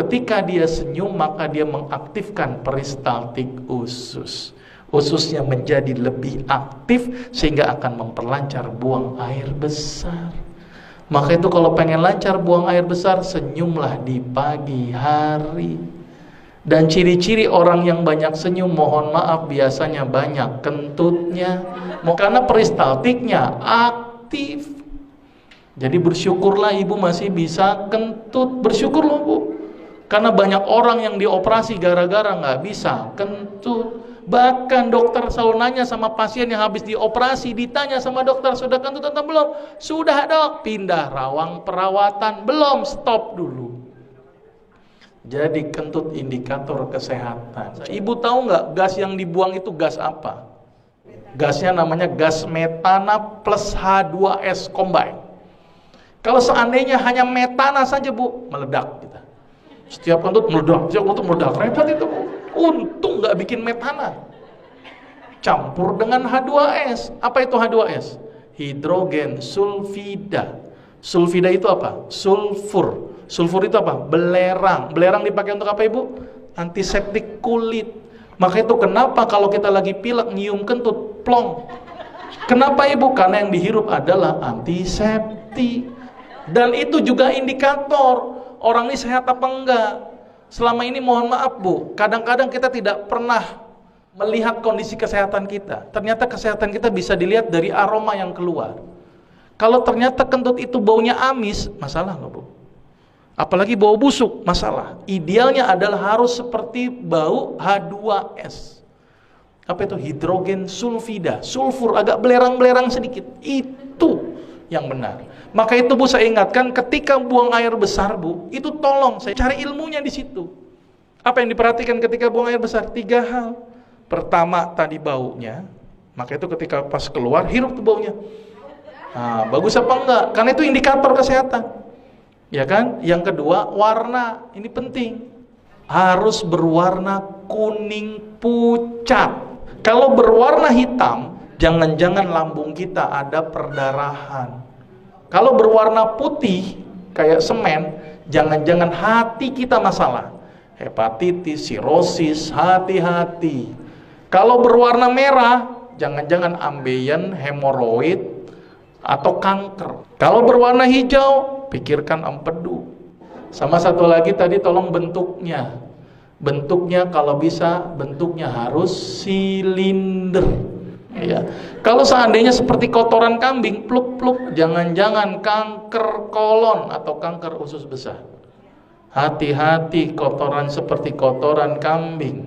Ketika dia senyum, maka dia mengaktifkan peristaltik usus. Ususnya menjadi lebih aktif sehingga akan memperlancar buang air besar. Maka itu kalau pengen lancar buang air besar, senyumlah di pagi hari. Dan ciri-ciri orang yang banyak senyum, mohon maaf, biasanya banyak kentutnya, karena peristaltiknya aktif. Jadi bersyukurlah ibu masih bisa kentut, bersyukur loh bu, karena banyak orang yang dioperasi gara-gara nggak bisa kentut. Bahkan dokter selalu nanya sama pasien yang habis dioperasi, ditanya sama dokter, sudah kentut atau belum? Sudah dok. Pindah rawang perawatan, belum, stop dulu. Jadi kentut indikator kesehatan. Ibu tahu nggak gas yang dibuang itu gas apa? Gasnya namanya gas metana plus H2S combine. Kalau seandainya hanya metana saja bu, meledak kita. Setiap kentut meledak, setiap kentut meledak, repot itu bu. Untung nggak bikin metana. Campur dengan H2S. Apa itu H2S? Hidrogen sulfida. Sulfida itu apa? Sulfur. Sulfur itu apa? Belerang. Belerang dipakai untuk apa ibu? Antiseptik kulit. Maka itu kenapa kalau kita lagi pilek nyium kentut, plong. Kenapa ibu? Karena yang dihirup adalah antiseptik. Dan itu juga indikator orang ini sehat apa enggak. Selama ini mohon maaf bu, kadang-kadang kita tidak pernah melihat kondisi kesehatan kita. Ternyata kesehatan kita bisa dilihat dari aroma yang keluar. Kalau ternyata kentut itu baunya amis, masalah loh bu. Apalagi bau busuk, masalah. Idealnya adalah harus seperti bau H2S. Apa itu? Hidrogen sulfida. Sulfur agak belerang-belerang sedikit. Itu yang benar. Maka itu bu, saya ingatkan ketika buang air besar bu, itu tolong saya cari ilmunya di situ. Apa yang diperhatikan ketika buang air besar? 3 hal. Pertama tadi baunya. Maka itu ketika pas keluar, hirup tuh baunya. Nah, bagus apa enggak? Karena itu indikator kesehatan. Ya kan? Yang kedua, warna. Ini penting. Harus berwarna kuning pucat. Kalau berwarna hitam, jangan-jangan lambung kita ada perdarahan. Kalau berwarna putih, kayak semen, jangan-jangan hati kita masalah. Hepatitis, sirosis, hati-hati. Kalau berwarna merah, jangan-jangan ambeien, hemoroid, atau kanker. Kalau berwarna hijau, pikirkan empedu. Sama satu lagi tadi tolong bentuknya. Bentuknya kalau bisa bentuknya harus silinder. Ya. Kalau seandainya seperti kotoran kambing, pluk-pluk, jangan-jangan kanker kolon atau kanker usus besar. Hati-hati kotoran seperti kotoran kambing.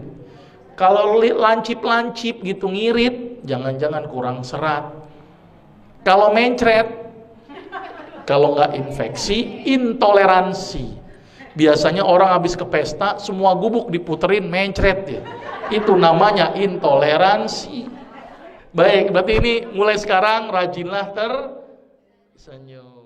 Kalau lancip-lancip gitu ngirit, jangan-jangan kurang serat. Kalau mencret, kalau nggak infeksi, intoleransi. Biasanya orang habis ke pesta, semua gubuk diputerin, mencret ya. Itu namanya intoleransi. Baik, berarti ini mulai sekarang rajinlah tersenyum.